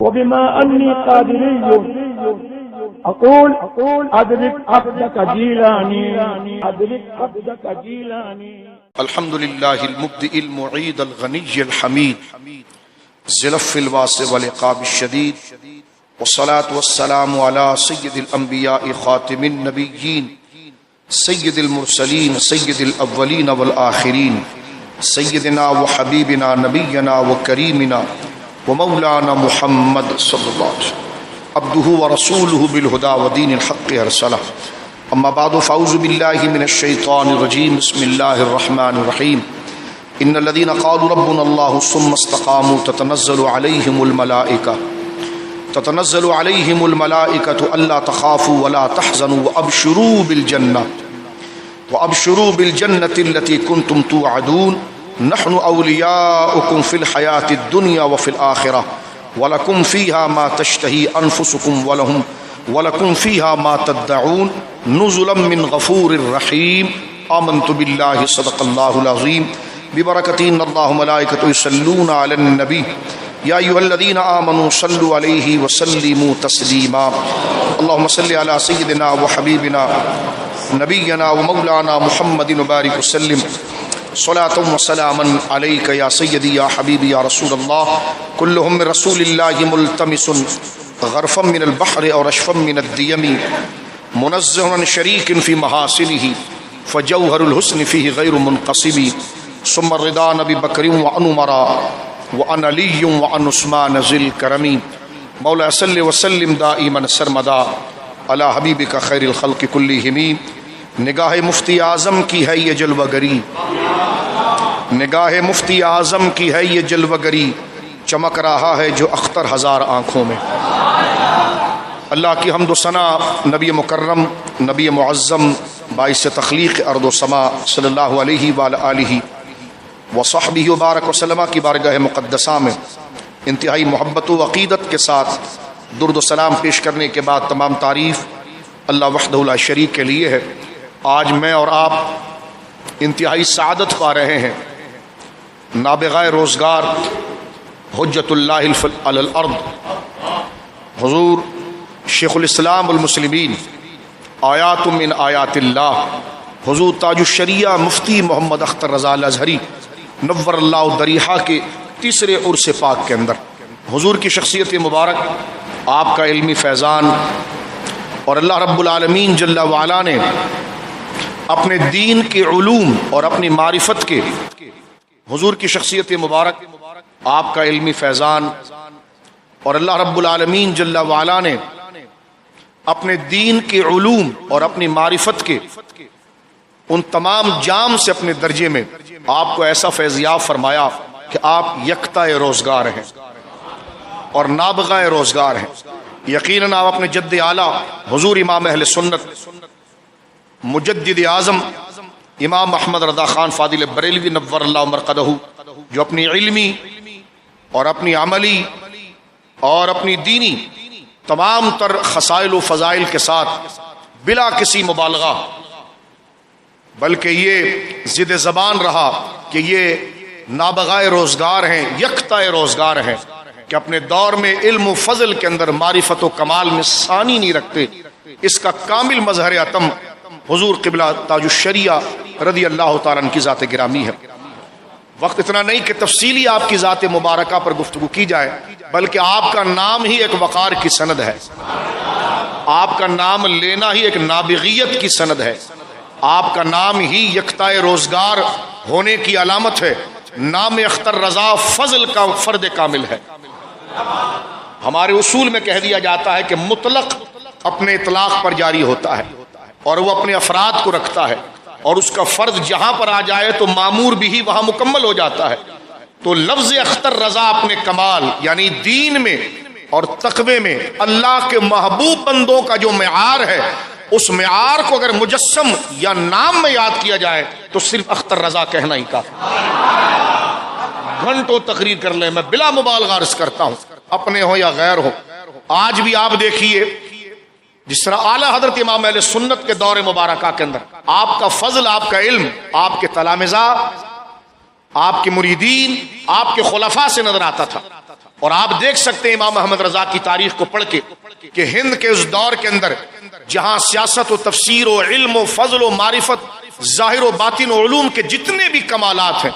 وبما أني قادري أقول أدرك عبدك جيلاني أدرك عبدك جيلاني. الحمد لله المبدئ المعيد الغني الحميد زلف الواسع والعقاب الشديد، والصلاة والسلام على سيد الأنبياء خاتم النبيين سيد المرسلين سيد الأولين والآخرين سيدنا وحبيبنا نبينا وكريمنا ومولانا محمد صلی اللہ علیہ وسلم عبدہ ورسولہ بالہدى ودین الحق ارسلہ. اما بعد فاعوذ باللہ من الشیطان الرجیم. بسم اللہ الرحمن الرحیم. ان الذين قالوا ربنا الله ثم استقاموا تتنزل عليهم الملائكة ألا تخافوا ولا تحزنوا وأبشروا بالجنة التي كنتم توعدون نحن أولياؤكم في الحياة الدنيا وفي الآخرة ولكم فيها ما تشتهي أنفسكم ولكم فيها ما تدعون نزلا من غفور رحيم. آمنت بالله صدق الله العظيم. ببركة إن الله ملائكته يصلون على النبي يا أيها الذين آمنوا صلوا عليه وسلموا تسليما. اللهم صل على سيدنا وحبيبنا نبينا ومولانا محمد وبارك وسلم صلاة وسلاما عليك يا سيدي يا حبيبي يا رسول الله. كلهم من رسول الله ملتمس غرفا من البحر أو رشفا من الديم منزه عن شريك في محاسنه فجوهر الحسن فيه غير منقسم. ثم الرضا نبي بكر وعن عمر وعن علي وعن عثمان ذي الكرم. مولا صل وسلم دائما سرمدا على حبيبك خير الخلق كلهم. نگاہ مفتی اعظم کی ہے یہ جلوہ گری، نگاہ مفتی اعظم کی ہے یہ جلوہ گری، چمک رہا ہے جو اختر ہزار آنکھوں میں. اللہ کی حمد و ثنا نبی مکرم نبی معظم باعث تخلیق ارض و سما صلی اللہ علیہ وآلہ وصحبہ وبارک وسلم کی بارگاہ مقدسہ میں انتہائی محبت و عقیدت کے ساتھ درود و سلام پیش کرنے کے بعد تمام تعریف اللہ وحدہ لا شریک کے لیے ہے. آج میں اور آپ انتہائی سعادت پا رہے ہیں. نابغہ روزگار حجت اللہ علی الارض حضور شیخ الاسلام المسلمین آیات من آیات اللہ حضور تاج الشریعہ مفتی محمد اختر رضا الازہری نور اللہ دریحہ کے تیسرے عرس پاک کے اندر حضور کی شخصیت مبارک، آپ کا علمی فیضان اور اللہ رب العالمین جل وعلا نے اپنے دین کے علوم اور اپنی معرفت کے حضور کی شخصیت مبارک، آپ کا علمی فیضان اور اللہ رب العالمین جل وعلا نے اپنے دین کے علوم اور اپنی معرفت کے ان تمام جام سے اپنے درجے میں آپ کو ایسا فیضیاب فرمایا کہ آپ یکتا روزگار ہیں اور نابغہ روزگار ہیں. یقیناً آپ اپنے جد اعلیٰ حضور امام اہل سنت مجدد اعظم امام احمد رضا خان فاضل بریلوی نور اللہ مرقدہ، جو اپنی علمی اور اپنی عملی اور اپنی دینی تمام تر خصائل و فضائل کے ساتھ بلا کسی مبالغہ بلکہ یہ ضد زبان رہا کہ یہ نابغہ روزگار ہیں، یکتا روزگار ہیں کہ اپنے دور میں علم و فضل کے اندر معرفت و کمال میں ثانی نہیں رکھتے. اس کا کامل مظہر عتم حضور قبلہ تاج الشریعہ رضی اللہ تعالیٰ عنہ کی ذات گرامی ہے. وقت اتنا نہیں کہ تفصیلی آپ کی ذات مبارکہ پر گفتگو کی جائے، بلکہ آپ کا نام ہی ایک وقار کی سند ہے، آپ کا نام لینا ہی ایک نابغیت کی سند ہے، آپ کا نام ہی یکتا روزگار ہونے کی علامت ہے. نام اختر رضا فضل کا فرد کامل ہے. ہمارے اصول میں کہہ دیا جاتا ہے کہ مطلق اپنے اطلاق پر جاری ہوتا ہے اور وہ اپنے افراد کو رکھتا ہے، اور اس کا فرض جہاں پر آ جائے تو معمور بھی وہاں مکمل ہو جاتا ہے. تو لفظ اختر رضا اپنے کمال یعنی دین میں اور تقوی میں اللہ کے محبوب بندوں کا جو معیار ہے، اس معیار کو اگر مجسم یا نام میں یاد کیا جائے تو صرف اختر رضا کہنا ہی کافی. گھنٹوں تقریر کر لیں، میں بلا مبالغہ عرض کرتا ہوں، اپنے ہو یا غیر ہو. آج بھی آپ دیکھیے جس طرح اعلیٰ حضرت امام اہل سنت کے دور مبارکہ کے اندر آپ کا فضل، آپ کا علم، آپ کے تلامذہ، آپ کے مریدین، آپ کے خلفاء سے نظر آتا تھا. اور آپ دیکھ سکتے ہیں امام احمد رضا کی تاریخ کو پڑھ کے کہ ہند کے اس دور کے اندر جہاں سیاست و تفسیر و علم و فضل و معرفت ظاہر و باطن و علوم کے جتنے بھی کمالات ہیں،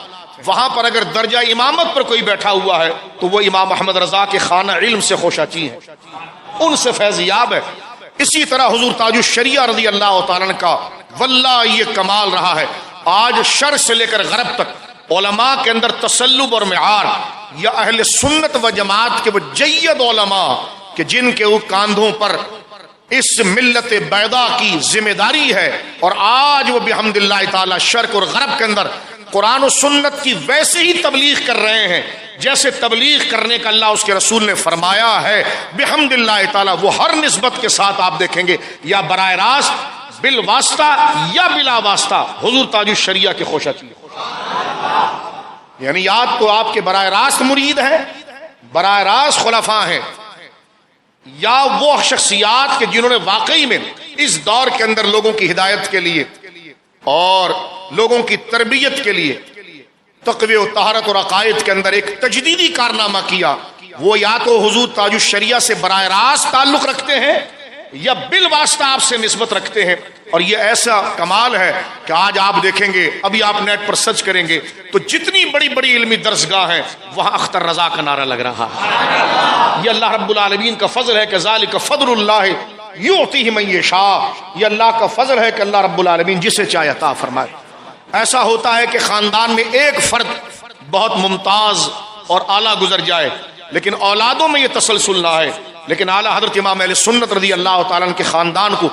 وہاں پر اگر درجہ امامت پر کوئی بیٹھا ہوا ہے تو وہ امام احمد رضا کے خانہ علم سے خوشاچی ہیں، ان سے فیض یاب ہے۔ اسی طرح حضور تاج الشریعہ رضی اللہ تعالیٰ عنہ کا واللہ یہ کمال رہا ہے، آج شرق سے لے کر غرب تک علماء کے اندر تسلب اور معیار، یا اہل سنت و جماعت کے وہ جید علماء کہ جن کے کاندھوں پر اس ملت بیضا کی ذمہ داری ہے، اور آج وہ بحمد اللہ تعالی شرق اور غرب کے اندر قرآن و سنت کی ویسے ہی تبلیغ کر رہے ہیں جیسے تبلیغ کرنے کا اللہ اس کے رسول نے فرمایا ہے بحمد اللہ تعالی۔ وہ ہر نسبت کے ساتھ آپ دیکھیں گے یا براہ راست بالواسطہ یا بلا واسطہ حضور تاج الشریعہ کے خوشاچی، یعنی یا تو آپ کے براہ راست مرید ہیں، براہ راست خلفاء ہیں، یا وہ شخصیات کے جنہوں نے واقعی میں اس دور کے اندر لوگوں کی ہدایت کے لیے اور لوگوں کی تربیت کے لیے تقوی و طہارت اور عقائد کے اندر ایک تجدیدی کارنامہ کیا، وہ یا تو حضور تاج الشریعہ سے براہ راست تعلق رکھتے ہیں یا بالواسطہ آپ سے نسبت رکھتے ہیں۔ اور یہ ایسا کمال ہے کہ آج آپ دیکھیں گے، ابھی آپ نیٹ پر سرچ کریں گے تو جتنی بڑی بڑی علمی درسگاہ ہیں وہاں اختر رضا کا نعرہ لگ رہا ہے۔ یہ اللہ رب العالمین کا فضل ہے کہ ذالک فضل اللہ یعطیہ من یشاء، یہ اللہ کا فضل ہے کہ اللہ رب العالمین جسے چاہے عطا فرمائے۔ ایسا ہوتا ہے کہ خاندان میں ایک فرد بہت ممتاز اور اعلیٰ گزر جائے لیکن اولادوں میں یہ تسلسل نہ ہے، لیکن اعلیٰ حضرت امام اہل سنت رضی اللہ تعالیٰ عنہ کے خاندان کو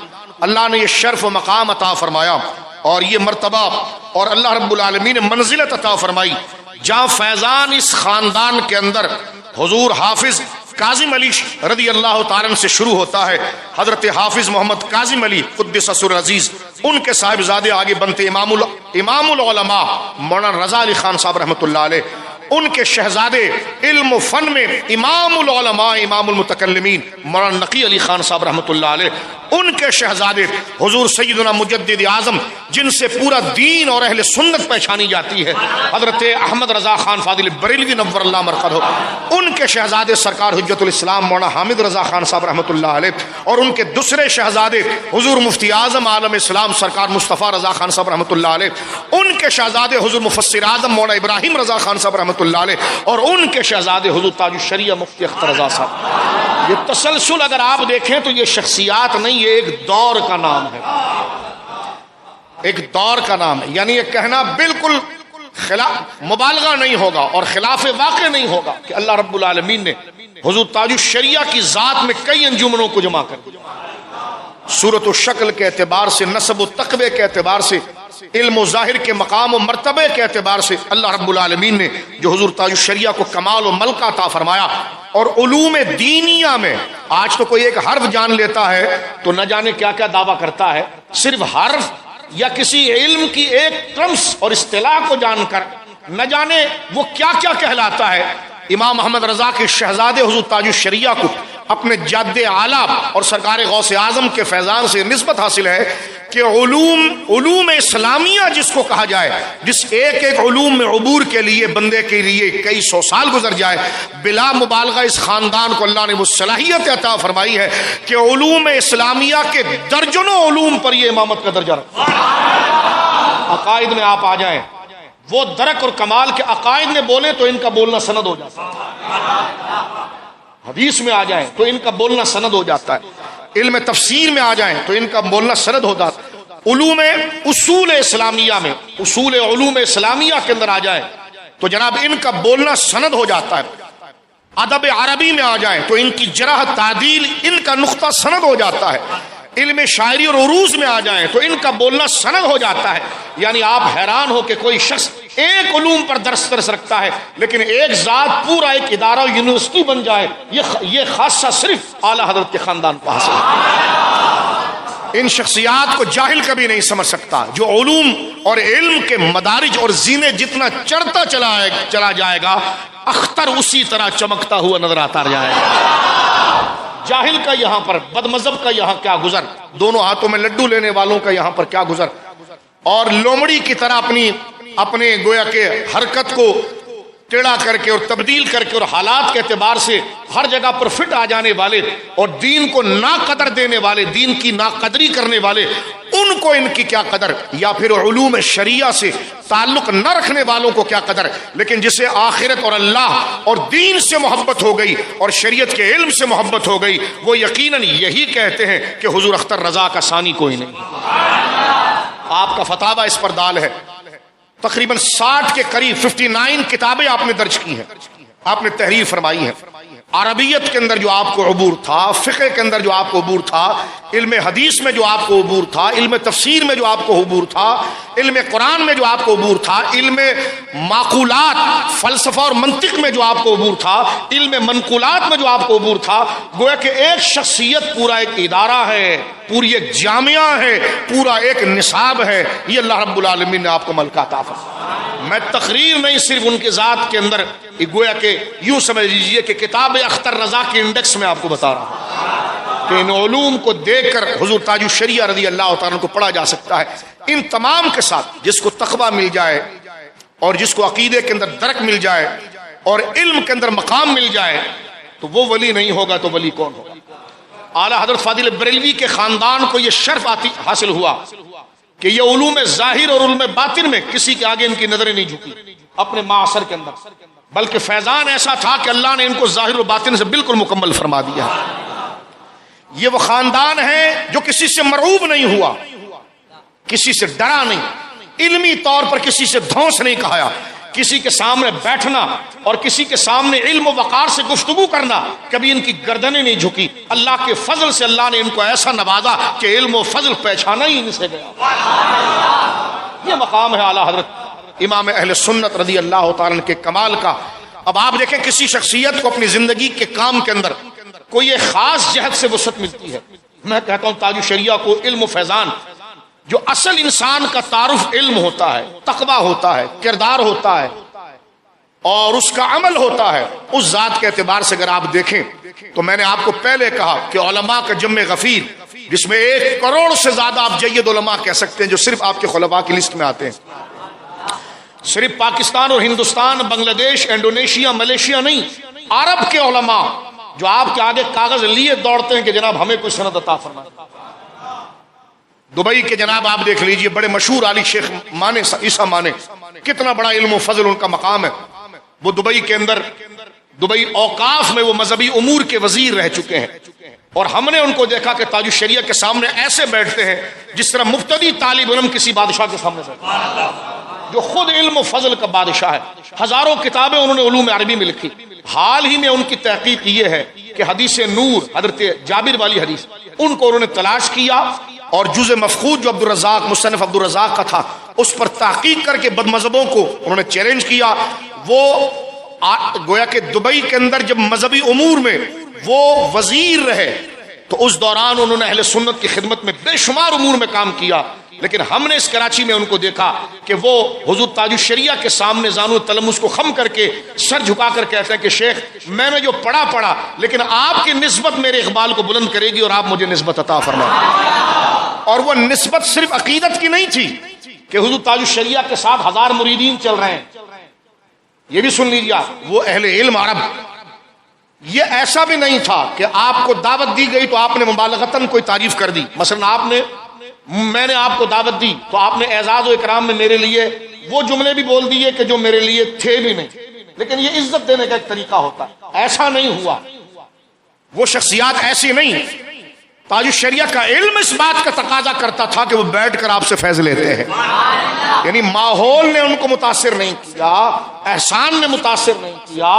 اللہ نے یہ شرف و مقام عطا فرمایا اور یہ مرتبہ اور اللہ رب العالمین نے منزلت عطا فرمائی جہاں فیضان اس خاندان کے اندر حضور حافظ کاظم علی رضی اللہ تعالیٰ عنہ سے شروع ہوتا ہے۔ حضرت حافظ محمد کاظم علی قدس سر عزیز، ان کے صاحبزادے آگے بنتے امام العلماء مولانا رضا علی خان صاحب رحمۃ اللہ علیہ، ان کے شہزادے علم و فن میں امام العلماء امام المتکلمین مولانا نقی علی خان صاحب رحمۃ اللہ علیہ، ان کے شہزادے حضور سیدنا مجدد اعظم جن سے پورا دین اور اہل سنت پہچانی جاتی ہے حضرت احمد رضا خان فاضل بریلوی نور اللہ مرقدہ، ان کے شہزادے سرکار حجت الاسلام مولانا حامد رضا خان صاحب رحمۃ اللہ علیہ، اور ان کے دوسرے شہزادے حضور مفتی اعظم عالم اسلام سرکار مصطفیٰ رضا خان صاحب رحمۃ اللہ علیہ، ان کے شہزادے حضور مفسر اعظم مولانا ابراہیم رضا خان صاحب رحمۃ اللہ علیہ، اور ان کے شہزادے حضور تاج الشریعہ مفتی اختر رضا صاحب۔ یہ تسلسل اگر آپ دیکھیں تو یہ شخصیات نہیں، یہ ایک دور کا نام ہے، ایک دور کا نام ہے، یعنی یہ کہنا بالکل مبالغہ نہیں ہوگا اور خلاف واقع نہیں ہوگا کہ اللہ رب العالمین نے حضور تاج الشریعہ کی ذات میں کئی انجمنوں کو جمع کر دیا، صورت و شکل کے اعتبار سے، نسب و تقوی کے اعتبار سے، علم و ظاہر کے مقام و مرتبے کے اعتبار سے اللہ رب العالمین نے جو حضور تاج الشریعہ کو کمال و ملکہ عطا فرمایا۔ اور علوم دینیہ میں آج تو کوئی ایک حرف جان لیتا ہے تو نہ جانے کیا کیا دعویٰ کرتا ہے، صرف حرف یا کسی علم کی ایک ٹرمز اور اصطلاح کو جان کر نہ جانے وہ کیا کیا کہلاتا ہے۔ امام محمد رضا کے شہزادے حضور تاج الشریعہ کو اپنے جد اعلیٰ اور سرکار غوث اعظم کے فیضان سے نسبت حاصل ہے کہ علوم اسلامیہ جس کو کہا جائے، جس ایک ایک علوم میں عبور کے لیے بندے کے لیے کئی سو سال گزر جائے، بلا مبالغہ اس خاندان کو اللہ نے وہ صلاحیت عطا فرمائی ہے کہ علوم اسلامیہ کے درجنوں علوم پر یہ امامت کا درجہ رکھتا ہے۔ عقائد میں آپ آ جائیں، وہ درک اور کمال کے عقائد نے بولے تو ان کا بولنا سند ہو جاتا ہے، حدیث میں آ جائیں تو ان کا بولنا سند ہو جاتا ہے، علم تفسیر میں آ جائیں تو ان کا بولنا سند ہو جاتا ہے، علوم اصول اسلامیہ میں، اصول علوم اسلامیہ کے اندر آ جائیں تو جناب ان کا بولنا سند ہو جاتا ہے، ادب عربی میں آ جائیں تو ان کی جرح تعدیل ان کا نقطہ سند ہو جاتا ہے، علم شاعری اور عروض میں آ جائیں تو ان کا بولنا سند ہو جاتا ہے۔ یعنی آپ حیران ہو کہ کوئی شخص ایک علوم پر درس رکھتا ہے لیکن ایک ذات پورا ایک ادارہ یونیورسٹی بن جائے، یہ خاصہ صرف اعلیٰ حضرت کے خاندان کو حاصل ہے۔ ان شخصیات کو جاہل کبھی نہیں سمجھ سکتا، جو علوم اور علم کے مدارج اور زینے جتنا چڑھتا چلا جائے گا اختر اسی طرح چمکتا ہوا نظر آتا جائے گا۔ جاہل کا یہاں پر، بد مذہب کا یہاں کیا گزر، دونوں ہاتھوں میں لڈو لینے والوں کا یہاں پر کیا گزر، اور لومڑی کی طرح اپنے گویا کے حرکت کو ٹیڑھا کر کے اور تبدیل کر کے اور حالات کے اعتبار سے ہر جگہ پر فٹ آ جانے والے اور دین کو ناقدر دینے والے، دین کی ناقدری کرنے والے، ان کو ان کی کیا قدر، یا پھر علوم شریعہ سے تعلق نہ رکھنے والوں کو کیا قدر۔ لیکن جسے آخرت اور اللہ اور دین سے محبت ہو گئی اور شریعت کے علم سے محبت ہو گئی، وہ یقیناً یہی کہتے ہیں کہ حضور اختر رضا کا ثانی کوئی نہیں۔ آپ کا فتاوی اس پر دال ہے، تقریباً 60 کے قریب 59 کتابیں آپ نے درج کی ہیں، آپ نے تحریر فرمائی ہے۔ عربیت کے اندر جو آپ کو عبور تھا، فقہ کے اندر جو آپ کو عبور تھا، علم حدیث میں جو آپ کو عبور تھا، علم تفسیر میں جو آپ کو عبور تھا، علم قرآن میں جو آپ کو عبور تھا، علم معقولات فلسفہ اور منطق میں جو آپ کو عبور تھا، علم منقولات میں جو آپ کو عبور تھا، گویا کہ ایک شخصیت پورا ایک ادارہ ہے، پوری ایک جامعہ ہے، پورا ایک نصاب ہے۔ یہ اللہ رب العالمین نے آپ کو ملکہ عطا فرمایا۔ میں تقریر نہیں، صرف ان کے ذات کے اندر گویا کہ یوں سمجھ لیجئے کہ کتاب اختر رضا کے انڈیکس میں آپ کو بتا رہا ہوں کہ ان علوم کو دیکھ کر حضور تاج الشریعہ رضی اللہ تعالیٰ کو پڑھا جا سکتا ہے۔ ان تمام کے ساتھ جس کو تقویٰ مل جائے اور جس کو عقیدے کے اندر درک مل جائے اور علم کے اندر مقام مل جائے تو وہ ولی نہیں ہوگا تو ولی کون ہوگا؟ اعلیٰ حضرت فاضل بریلوی کے خاندان کو یہ شرف حاصل ہوا کہ یہ علوم ظاہر اور علوم باطن میں کسی کے آگے ان کی نظریں نہیں جھکی اپنے معاصر کے اندر، بلکہ فیضان ایسا تھا کہ اللہ نے ان کو ظاہر و باطن سے بالکل مکمل فرما دیا۔ یہ وہ خاندان ہے جو کسی سے مرعوب نہیں ہوا، کسی سے ڈرا نہیں، علمی طور پر کسی سے دھونس نہیں کہایا، کسی کے سامنے بیٹھنا اور کسی کے سامنے علم و وقار سے گفتگو کرنا کبھی ان کی گردنیں نہیں جھکی۔ اللہ کے فضل سے اللہ نے ان کو ایسا نوازا کہ علم و فضل پہچانا ہی ان سے گیا۔ یہ مقام ہے اعلیٰ حضرت امام اہل سنت رضی اللہ تعالیٰ کے کمال کا۔ اب آپ دیکھیں کسی شخصیت کو اپنی زندگی کے کام کے اندر کوئی ایک خاص جہت سے وسعت ملتی ہے۔ میں کہتا ہوں تاج الشریعہ کو علم و فیضان، جو اصل انسان کا تعارف علم ہوتا ہے، تقویٰ ہوتا ہے، کردار ہوتا ہے اور اس کا عمل ہوتا ہے، اس ذات کے اعتبار سے اگر آپ دیکھیں تو میں نے آپ کو پہلے کہا کہ علماء کا جمع غفیر، جس میں 1 کروڑ سے زیادہ آپ جید علماء کہہ سکتے ہیں جو صرف آپ کے خلفاء کی لسٹ میں آتے ہیں۔ صرف پاکستان اور ہندوستان، بنگلہ دیش، انڈونیشیا، ملیشیا نہیں، عرب کے علماء جو آپ کے آگے کاغذ لیے دوڑتے ہیں کہ جناب ہمیں کوئی سند عطا فرمائے۔ دبئی کے جناب آپ دیکھ لیجئے، بڑے مشہور علی شیخ مانے، عیسیٰ مانے، کتنا بڑا علم و فضل ان کا مقام ہے۔ وہ دبئی کے اندر، دبئی اوقاف میں وہ مذہبی امور کے وزیر رہ چکے ہیں، اور ہم نے ان کو دیکھا کہ تاج الشریعہ کے سامنے ایسے بیٹھتے ہیں جس طرح مبتدی طالب علم کسی بادشاہ کے سامنے بیٹھتے ہیں، جو خود علم و فضل کا بادشاہ ہے۔ ہزاروں کتابیں انہوں نے علوم عربی میں لکھی۔ حال ہی میں ان کی تحقیق یہ ہے کہ حدیث نور، حضرت جابر والی حدیث، ان کو انہوں نے تلاش کیا اور جز مفقود جو عبدالرزاق، مصنف عبدالرزاق کا تھا، اس پر تحقیق کر کے بد مذہبوں کو انہوں نے چیلنج کیا۔ وہ گویا کہ دبئی کے اندر جب مذہبی امور میں وہ وزیر رہے تو اس دوران انہوں نے اہل سنت کی خدمت میں بے شمار امور میں کام کیا، لیکن ہم نے اس کراچی میں ان کو دیکھا کہ وہ حضور تاج الشریعہ کے سامنے زانو تلمس کو خم کر کے سر جھکا کر کہتے ہیں کہ شیخ میں نے جو پڑھا لیکن آپ کی نسبت میرے اقبال کو بلند کرے گی اور آپ مجھے نسبت عطا فرمائیں۔ اور وہ نسبت صرف عقیدت کی نہیں تھی کہ حضور تاج الشریعہ کے ساتھ 1000 مریدین چل رہے ہیں، یہ بھی سن لیجیے، وہ اہل علم عرب۔ یہ ایسا بھی نہیں تھا کہ آپ کو دعوت دی گئی تو آپ نے مبالغتاً کوئی تعریف کر دی، مثلا میں نے آپ کو دعوت دی تو آپ نے اعزاز و اکرام میں میرے لیے وہ جملے بھی بول دیے کہ جو میرے لیے تھے بھی نہیں، لیکن یہ عزت دینے کا ایک طریقہ ہوتا ہے، ایسا نہیں ہوا۔ وہ شخصیات ایسی نہیں۔ تاج الشریعہ کا علم اس بات کا تقاضا کرتا تھا کہ وہ بیٹھ کر آپ سے فیض لیتے ہیں، یعنی ماحول نے ان کو متاثر نہیں کیا، احسان نے متاثر نہیں کیا،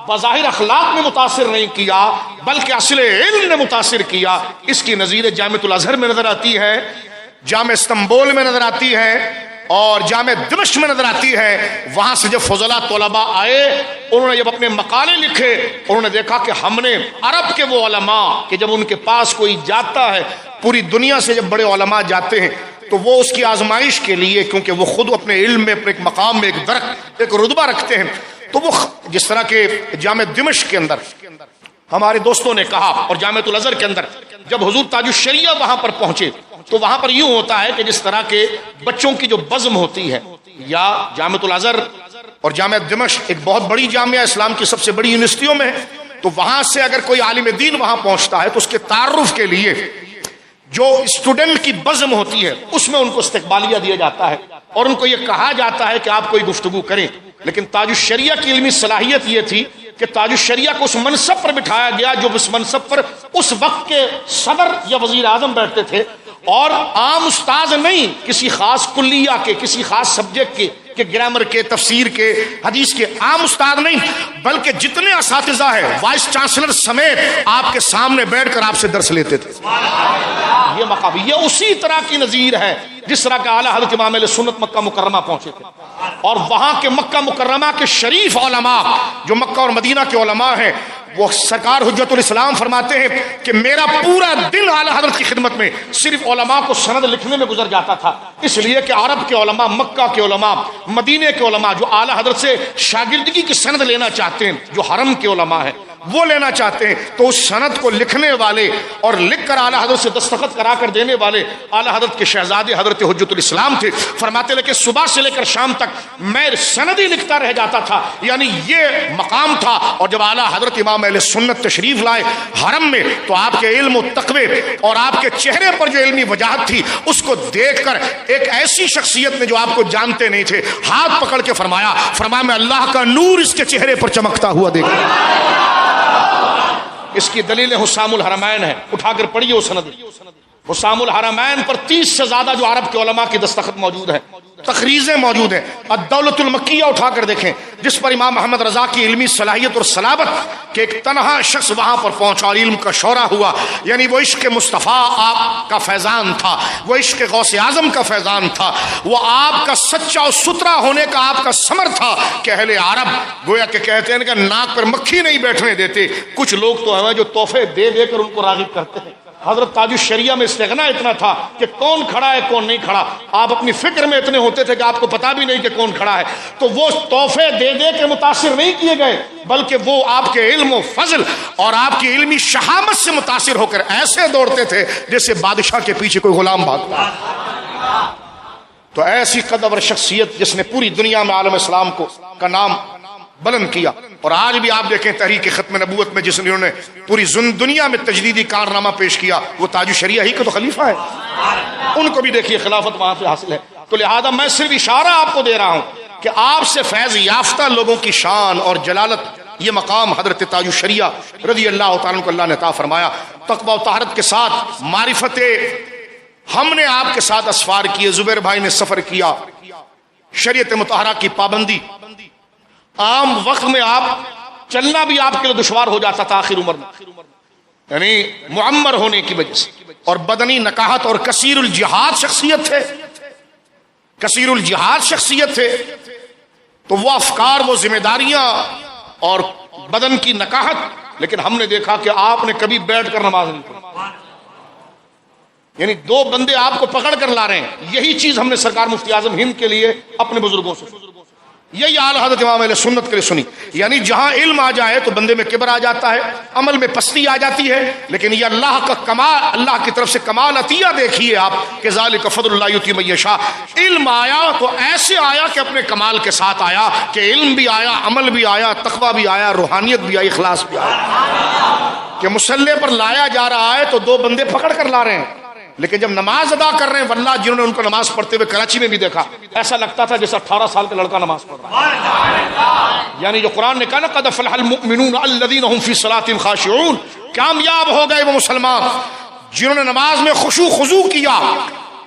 بظاہر اخلاق نے متاثر نہیں کیا، بلکہ اصل علم نے متاثر کیا۔ اس کی نظیر جامعۃ الازہر میں نظر آتی ہے، جامع استنبول میں نظر آتی ہے اور جامع دمشق میں نظر آتی ہے۔ وہاں سے جب فضلاء طلباء آئے، انہوں نے جب اپنے مقالے لکھے، انہوں نے دیکھا کہ ہم نے عرب کے وہ علماء کہ جب ان کے پاس کوئی جاتا ہے، پوری دنیا سے جب بڑے علماء جاتے ہیں تو وہ اس کی آزمائش کے لیے، کیونکہ وہ خود اپنے علم میں اپنے ایک مقام میں ایک درک، ایک رتبہ رکھتے ہیں، تو وہ جس طرح کہ جامع دمشق کے اندر ہمارے دوستوں نے کہا اور جامعۃ الازہر کے اندر جب حضور تاج الشریعہ وہاں پر پہنچے تو وہاں پر یوں ہوتا ہے کہ جس طرح کے بچوں کی جو بزم ہوتی ہے، یا جامعۃ الازہر اور جامعہ دمشق ایک بہت بڑی جامعہ اسلام کی سب سے بڑی یونیورسٹیوں میں ہے، تو وہاں سے اگر کوئی عالم دین وہاں پہنچتا ہے تو اس کے تعارف کے لیے جو اسٹوڈنٹ کی بزم ہوتی ہے اس میں ان کو استقبالیہ دیا جاتا ہے اور ان کو یہ کہا جاتا ہے کہ آپ کوئی گفتگو کریں. لیکن تاج الشریعہ کی علمی صلاحیت یہ تھی کہ تاج الشریعہ کو اس منصب پر بٹھایا گیا جو اس منصب پر اس وقت کے صدر یا وزیر اعظم بیٹھتے تھے، اور عام استاذ نہیں، کسی خاص کلیہ کے، کسی خاص سبجیکٹ کے، کہ گرامر کے، تفسیر کے، حدیث کے عام استاد نہیں، بلکہ جتنے اساتذہ ہیں وائس چانسلر سمیت آپ کے سامنے بیٹھ کر آپ سے درس لیتے تھے. یہ مقام یہ اسی طرح کی نظیر ہے جس طرح کا اعلیٰ حضرت امام اہل سنت مکہ مکرمہ پہنچے تھے، اور وہاں کے مکہ مکرمہ کے شریف علماء جو مکہ اور مدینہ کے علماء ہیں، وہ سرکار حجت الاسلام فرماتے ہیں کہ میرا پورا دن اعلیٰ حضرت کی خدمت میں صرف علماء کو سند لکھنے میں گزر جاتا تھا، اس لیے کہ عرب کے علماء، مکہ کے علماء، مدینے کے علماء جو اعلیٰ حضرت سے شاگردگی کی سند لینا چاہتے ہیں، جو حرم کے علماء ہیں وہ لینا چاہتے ہیں، تو اس سند کو لکھنے والے اور لکھ کر اعلیٰ حضرت سے دستخط کرا کر دینے والے اعلیٰ حضرت کے شہزادے حضرت حجت الاسلام تھے. فرماتے لیکن صبح سے لے کر شام تک میں سند ہی لکھتا رہ جاتا تھا، یعنی یہ مقام تھا. اور جب اعلیٰ حضرت امام اہل سنت تشریف لائے حرم میں تو آپ کے علم و تقوی اور آپ کے چہرے پر جو علمی وجاہت تھی اس کو دیکھ کر ایک ایسی شخصیت نے جو آپ کو جانتے نہیں تھے ہاتھ پکڑ کے فرمایا میں اللہ کا نور اس کے چہرے پر چمکتا ہوا دیکھا. اس کی دلیل حسام الحرمین ہے، اٹھا کر پڑھیے وہ سند. حسام الحرمین پر 30 سے زیادہ جو عرب کے علماء کی دستخط موجود ہیں، تخریزیں موجود ہیں. الدولۃ المکیہ اٹھا کر دیکھیں جس پر امام محمد رضا کی علمی صلاحیت اور صلابت کہ ایک تنہا شخص وہاں پر پہنچا اور علم کا شورا ہوا، یعنی وہ عشق مصطفیٰ آپ کا فیضان تھا، وہ عشق غوث اعظم کا فیضان تھا، وہ آپ کا سچا اور ستھرا ہونے کا آپ کا ثمر تھا کہ اہل عرب گویا کہ کہتے ہیں کہ ناک پر مکھی نہیں بیٹھنے دیتے. کچھ لوگ تو ہیں جو تحفے دے دے کر ان کو راغب کرتے ہیں. حضرت تاج الشریعہ میں استغنا اتنا تھا کہ کون کھڑا ہے کون نہیں کھڑا، آپ اپنی فکر میں اتنے ہوتے تھے کہ آپ کو پتا بھی نہیں کہ کون کھڑا ہے. تو وہ تحفے دے دے کے متاثر نہیں کیے گئے، بلکہ وہ آپ کے علم و فضل اور آپ کی علمی شہامت سے متاثر ہو کر ایسے دوڑتے تھے جیسے بادشاہ کے پیچھے کوئی غلام بھاگتا. تو ایسی قدر شخصیت جس نے پوری دنیا میں عالم اسلام کو کا نام بلند کیا. اور آج بھی آپ دیکھیں تحریک ختم نبوت میں جس نے پوری دنیا میں تجدیدی کارنامہ پیش کیا وہ تاج الشریعہ ہی کا تو خلیفہ ہے. ان کو بھی دیکھیے خلافت وہاں پہ حاصل ہے. تو لہذا میں صرف اشارہ آپ کو دے رہا ہوں کہ آپ سے فیض یافتہ لوگوں کی شان اور جلالت یہ مقام حضرت تاج الشریعہ رضی اللہ تعالیٰ کو اللہ نے عطا فرمایا. تقوی و طہارت کے ساتھ معرفت ہم نے آپ کے ساتھ اسفار کیے، زبیر بھائی نے سفر کیا، شریعت مطہرہ کی پابندی. عام وقت میں آپ چلنا بھی آپ کے لیے دشوار ہو جاتا تھا آخر عمر میں، یعنی معمر ہونے کی وجہ سے، اور بدنی نکاحت اور کثیر الجہاد شخصیت تھے، کثیر الجہاد شخصیت تھے. تو وہ افکار، وہ ذمہ داریاں اور بدن کی نکاحت، لیکن ہم نے دیکھا کہ آپ نے کبھی بیٹھ کر نماز نہیں پڑھی. یعنی دو بندے آپ کو پکڑ کر لا رہے ہیں. یہی چیز ہم نے سرکار مفتی اعظم ہند کے لیے اپنے بزرگوں سے، یہی اعلیٰ حضرت امام اہل سنت کے لیے سنی. یعنی جہاں علم آ جائے تو بندے میں کبر آ جاتا ہے، عمل میں پستی آ جاتی ہے، لیکن یہ اللہ کا کمال، اللہ کی طرف سے کمال عطیہ دیکھیے آپ کہ ذالک فضل اللہ یؤتی من یشاء. علم آیا تو ایسے آیا کہ اپنے کمال کے ساتھ آیا کہ علم بھی آیا، عمل بھی آیا، تقویٰ بھی آیا، روحانیت بھی آئی، اخلاص بھی آیا. کہ مسلح پر لایا جا رہا ہے تو دو بندے پکڑ کر لا رہے ہیں، لیکن جب نماز ادا کر رہے ہیں، واللہ جنہوں نے ان کو نماز پڑھتے ہوئے کراچی میں بھی دیکھا، ایسا لگتا تھا جیسے 18 سال کا لڑکا نماز پڑھ رہا ہے. یعنی جو قرآن نے کہا نا قد افلح المؤمنون الذین هم فی صلاتهم خاشعون، کامیاب ہو گئے وہ مسلمان جنہوں نے نماز میں خشوع خضوع کیا.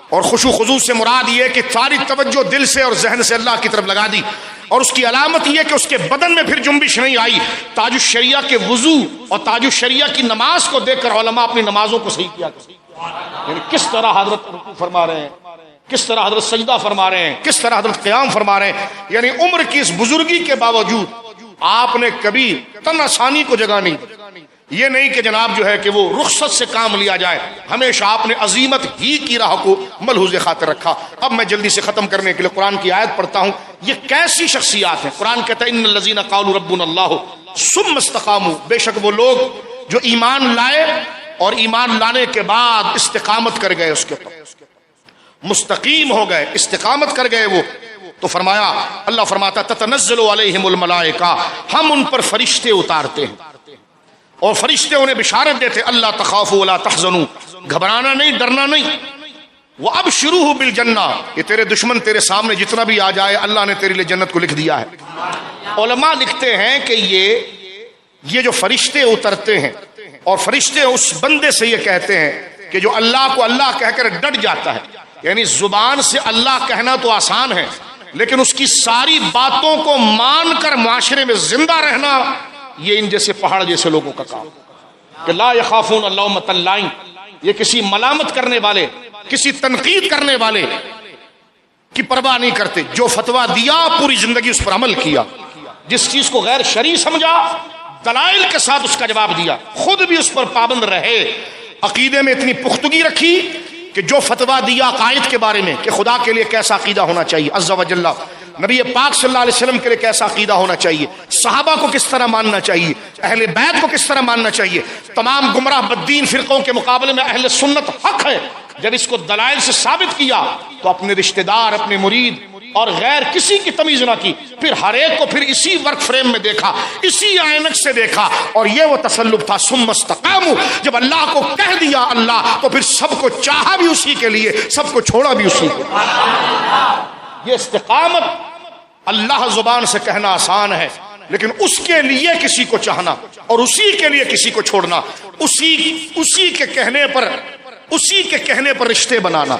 اور خشوع خضوع سے مراد یہ کہ ساری توجہ دل سے اور ذہن سے اللہ کی طرف لگا دی. اور اس کی علامت یہ کہ اس کے بدن میں پھر جنبش نہیں آئی. تاج الشریعہ کے وضو اور تاج الشریعہ کی نماز کو دیکھ کر علماء اپنی نمازوں کو صحیح کیا. یعنی کس طرح حضرت رکوع فرما رہے ہیں، کس طرح حضرت سجدہ فرما رہے ہیں، کس طرح حضرت قیام فرما رہے ہیں. یعنی عمر کی اس بزرگی کے باوجود آپ نے کبھی تن آسانی کو جگہ نہیں دی. یہ نہیں کہ جناب جو ہے کہ وہ رخصت سے کام لیا جائے، ہمیشہ آپ نے عظیمت ہی کی راہ کو ملحوظ خاطر رکھا. اب میں جلدی سے ختم کرنے کے لیے قرآن کی آیت پڑھتا ہوں. یہ کیسی شخصیات ہیں؟ قرآن کہتا ہے ان الذین قالوا ربنا اللہ ثم استقاموا، بے شک وہ لوگ جو ایمان لائے اور ایمان لانے کے بعد استقامت کر گئے، اس کے اوپر مستقیم ہو گئے، استقامت کر گئے وہ. تو فرمایا، اللہ فرماتا تتنزل علیہم الملائکہ، ہم ان پر فرشتے اتارتے ہیں اور فرشتے انہیں بشارت دیتے اللہ تخافوا ولا تحزنوا، گھبرانا نہیں، ڈرنا نہیں، وابشروہ بالجنہ، یہ تیرے دشمن تیرے سامنے جتنا بھی آ جائے اللہ نے تیرے لیے جنت کو لکھ دیا ہے۔ علماء لکھتے ہیں کہ یہ جو فرشتے اترتے ہیں اور فرشتے اس بندے سے یہ کہتے ہیں کہ جو اللہ کو اللہ کہہ کر ڈٹ جاتا ہے، یعنی زبان سے اللہ کہنا تو آسان ہے لیکن اس کی ساری باتوں کو مان کر معاشرے میں زندہ رہنا یہ ان جیسے پہاڑ جیسے لوگوں کا کام کہ لا یخافون لومۃ لائم، یہ کسی ملامت کرنے والے، کسی تنقید کرنے والے کی پرواہ نہیں کرتے۔ جو فتویٰ دیا پوری زندگی اس پر عمل کیا، جس چیز کو غیر شرعی سمجھا دلائل کے ساتھ اس کا جواب دیا، خود بھی اس پر پابند رہے، عقیدے میں اتنی پختگی رکھی کہ جو فتویٰ دیا عقائد کے بارے میں کہ خدا کے لیے کیسا عقیدہ ہونا چاہیے عز و جل، نبی پاک صلی اللہ علیہ وسلم کے لیے کیسا عقیدہ ہونا چاہیے، صحابہ کو کس طرح ماننا چاہیے، اہل بیت کو کس طرح ماننا چاہیے، تمام گمراہ بددین فرقوں کے مقابلے میں اہل سنت حق ہے۔ جب اس کو دلائل سے ثابت کیا تو اپنے رشتہ دار، اپنے مرید اور غیر کسی کی تمیز نہ کی، پھر ہر ایک کو پھر اسی ورک فریم میں دیکھا، اسی عینک سے دیکھا، اور یہ وہ تسلب تھا ثم استقاموا، جب اللہ کو کہہ دیا اللہ تو پھر سب کو چاہا بھی اسی کے لیے، سب کو چھوڑا بھی اسی کے لیے۔ یہ استقامت اللہ زبان سے کہنا آسان ہے لیکن اس کے لیے کسی کو چاہنا اور اسی کے لیے کسی کو چھوڑنا، اسی کے کہنے پر رشتے بنانا،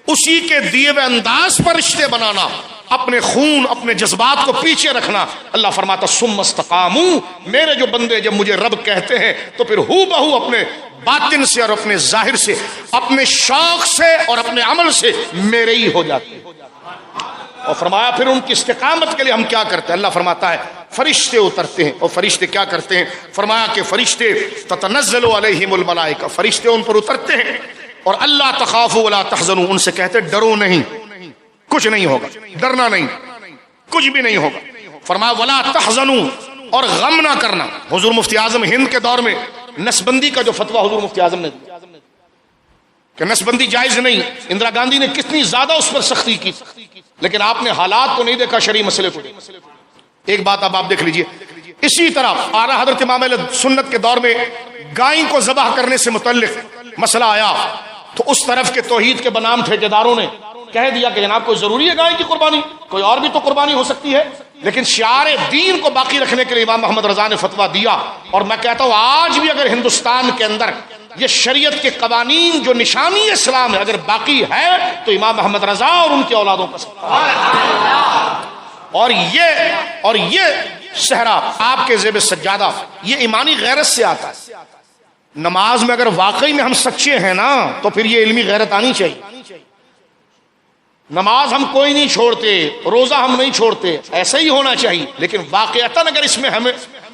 اسی کے دیے ہوئے انداز پر رشتے بنانا، اپنے خون اپنے جذبات کو پیچھے رکھنا۔ اللہ فرماتا ثم استقاموا، میرے جو بندے جب مجھے رب کہتے ہیں تو پھر ہو بہو اپنے باطن سے اور اپنے ظاہر سے، اپنے شوق سے اور اپنے عمل سے میرے ہی ہو جاتے ہیں۔ اور فرمایا پھر ان کی استقامت کے لیے ہم کیا کرتے ہیں؟ اللہ فرماتا ہے فرشتے اترتے ہیں، اور فرشتے کیا کرتے ہیں؟ فرمایا کہ فرشتے تتنزل علیہم الملائکہ، فرشتے ان پر اترتے ہیں اور اللہ تخافوا ولا تحزنوا، ان سے کہتے ڈرو نہیں، کچھ نہیں ہوگا، ڈرنا نہیں، کچھ بھی نہیں ہوگا۔ فرمایا ولا تحزنوا، اور غم نہ کرنا۔ حضور مفتی اعظم ہند کے دور میں نسبندی کا جو فتویٰ حضور مفتی اعظم نے دیا کہ نسبندی جائز نہیں، اندرا گاندھی نے کتنی زیادہ اس پر سختی کی، لیکن آپ نے حالات کو نہیں دیکھا، شرعی مسئلے کو۔ ایک بات اب آپ دیکھ لیجئے، اسی طرح اعلیٰ حضرت امام اہل سنت کے دور میں گائیں کو ذبح کرنے سے متعلق مسئلہ آیا تو اس طرف کے توحید کے بنام ٹھیکیداروں نے کہہ دیا کہ جناب کوئی ضروری ہے گائے کی قربانی، کوئی اور بھی تو قربانی ہو سکتی ہے، لیکن شعار دین کو باقی رکھنے کے لیے امام محمد رضا نے فتویٰ دیا۔ اور میں کہتا ہوں آج بھی اگر ہندوستان کے اندر یہ شریعت کے قوانین جو نشانی اسلام ہے اگر باقی ہے تو امام محمد رضا اور ان کے اولادوں کا اور یہ صحرا آپ کے زیب سجادہ یہ ایمانی غیرت سے آتا ہے۔ نماز میں اگر واقعی میں ہم سچے ہیں نا تو پھر یہ علمی غیرت آنی چاہیے۔ نماز ہم کوئی نہیں چھوڑتے، روزہ ہم نہیں چھوڑتے، ایسا ہی ہونا چاہیے، لیکن واقعتاً اگر اس میں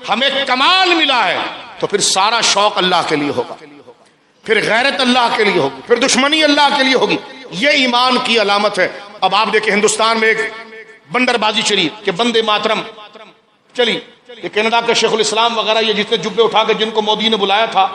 ہمیں کمال ملا ہے تو پھر سارا شوق اللہ کے لیے ہوگا، پھر غیرت اللہ کے لیے ہوگی، پھر دشمنی اللہ کے لیے ہوگی۔ یہ ایمان کی علامت ہے۔ اب آپ دیکھیں ہندوستان میں ایک بندر بازی چلی کہ بندے ماترم چلی، یہ کینیڈا کے شیخ الاسلام وغیرہ یہ جتنے جبے اٹھا کے جن کو مودی نے بلایا تھا،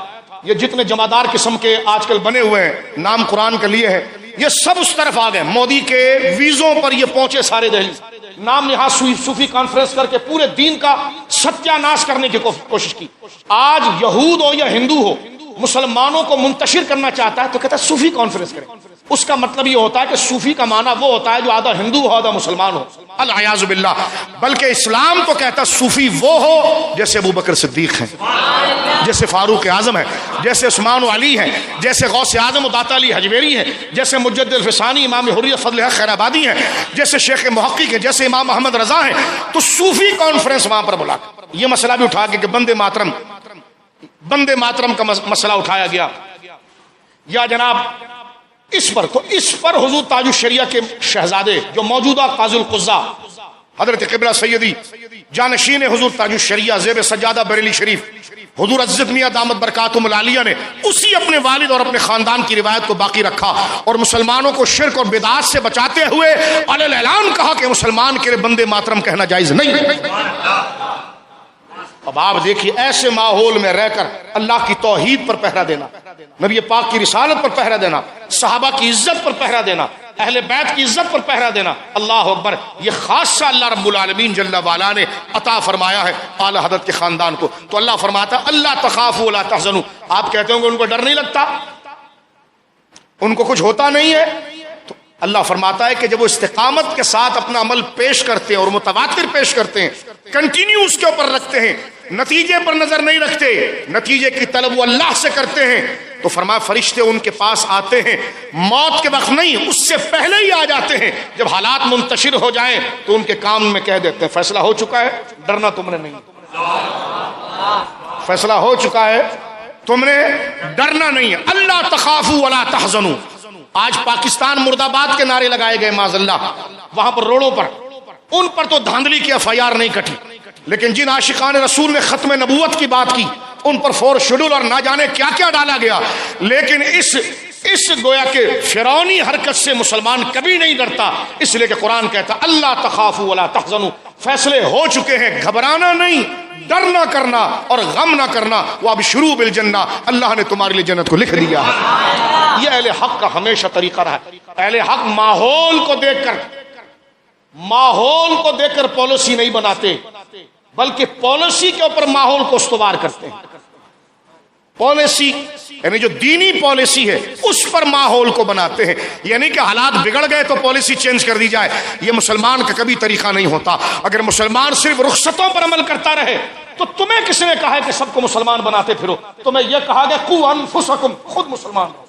یہ جتنے جمادار قسم کے آج کل بنے ہوئے ہیں، نام قرآن کے لیے ہے، یہ سب اس طرف آ گئے، مودی کے ویزوں پر یہ پہنچے سارے دہلی، نام نہاد صوفی کانفرنس کر کے پورے دین کا ستیہ ناش کرنے کی کوشش کی۔ آج یہود ہو یا ہندو ہو مسلمانوں کو منتشر کرنا چاہتا ہے تو کہتا ہے صوفی کانفرنس کریں۔ اس کا مطلب یہ ہوتا ہے کہ صوفی کا معنی وہ ہوتا ہے جو آدھا ہندو ہو آدھا مسلمان ہو، العیاذ باللہ۔ بلکہ اسلام تو کہتا ہے صوفی وہ ہو جیسے ابو بکر صدیق ہیں، جیسے فاروق اعظم ہے، جیسے عثمان و علی ہیں، جیسے غوث اعظم و داتا علی حجویری ہیں، جیسے مجدد الفسانی امام حریت فضل حق خیر آبادی ہیں، جیسے شیخ محقق ہیں، جیسے امام محمد رضا ہیں۔ تو صوفی کانفرنس وہاں پر بلا یہ مسئلہ بھی اٹھا کے کہ بندے ماترم کا مسئلہ اٹھایا گیا، یا جناب اس پر حضور تاج الشریعہ کے شہزادے جو موجودہ قاضی القضاء حضرت قبلہ سیدی جانشین حضور تاج الشریعہ زیب سجادہ بریلی شریف حضور عزت میاں دامت برکاتہم العالیہ نے اسی اپنے والد اور اپنے خاندان کی روایت کو باقی رکھا اور مسلمانوں کو شرک اور بدعات سے بچاتے ہوئے علی اعلان کہا کہ مسلمان کے لیے بندے ماترم کہنا جائز نہیں۔ اب آپ دیکھیے ایسے ماحول میں رہ کر اللہ کی توحید پر پہرا دینا، نبی پاک کی رسالت پر پہرا دینا، صحابہ کی عزت پر پہرا دینا، اہل بیت کی عزت پر پہرا دینا، اللہ اکبر، یہ خاصہ اللہ رب العالمین جل وعلا نے عطا فرمایا ہے اعلی حضرت کے خاندان کو۔ تو اللہ فرماتا اللہ تخافوا ولا تحزنوا، آپ کہتے ہوں گے ان کو ڈر نہیں لگتا، ان کو کچھ ہوتا نہیں ہے، تو اللہ فرماتا ہے کہ جب وہ استقامت کے ساتھ اپنا عمل پیش کرتے ہیں اور متواتر پیش کرتے ہیں، کنٹینیو اس کے اوپر رکھتے ہیں، نتیجے پر نظر نہیں رکھتے، نتیجے کی طلب وہ اللہ سے کرتے ہیں، تو فرمایا فرشتے ان کے پاس آتے ہیں، موت کے وقت نہیں، اس سے پہلے ہی آ جاتے ہیں، جب حالات منتشر ہو جائیں تو ان کے کام میں کہہ دیتے ہیں فیصلہ ہو چکا ہے، ڈرنا تم نے نہیں، فیصلہ ہو چکا ہے، تم نے ڈرنا نہیں ہے، اللہ تخافوا ولا تحزنوا۔ آج پاکستان مرد آباد کے نعرے لگائے گئے معاذ اللہ، وہاں پر روڈوں پر، ان پر تو دھاندلی کی FIR نہیں کٹی، لیکن جن عاشقان رسول نے ختم نبوت کی بات کی ان پر 4 شیڈول اور نہ جانے کیا کیا ڈالا گیا، لیکن اس گویا کہ فرعونی حرکت سے مسلمان کبھی نہیں ڈرتا، اس لیے کہ قرآن کہتا اللہ تخافوا ولا تحزنوا، فیصلے ہو چکے ہیں، گھبرانا نہیں، ڈر نہ کرنا اور غم نہ کرنا، وہ اب شروع بالجنہ، اللہ نے تمہارے لیے جنت کو لکھ دیا ہے۔ یہ اہل حق کا ہمیشہ طریقہ رہا ہے، اہل حق ماحول کو دیکھ کر پالیسی نہیں بناتے، بلکہ پالیسی کے اوپر ماحول کو استوار کرتے ہیں۔ پالیسی یعنی جو دینی پالیسی ہے اس پر ماحول کو بناتے ہیں، یعنی کہ حالات بگڑ گئے تو پالیسی چینج کر دی جائے، یہ مسلمان کا کبھی طریقہ نہیں ہوتا۔ اگر مسلمان صرف رخصتوں پر عمل کرتا رہے تو تمہیں کس نے کہا ہے کہ سب کو مسلمان بناتے پھرو؟ تمہیں یہ کہا گیا قوا انفسکم، خود مسلمان ہو،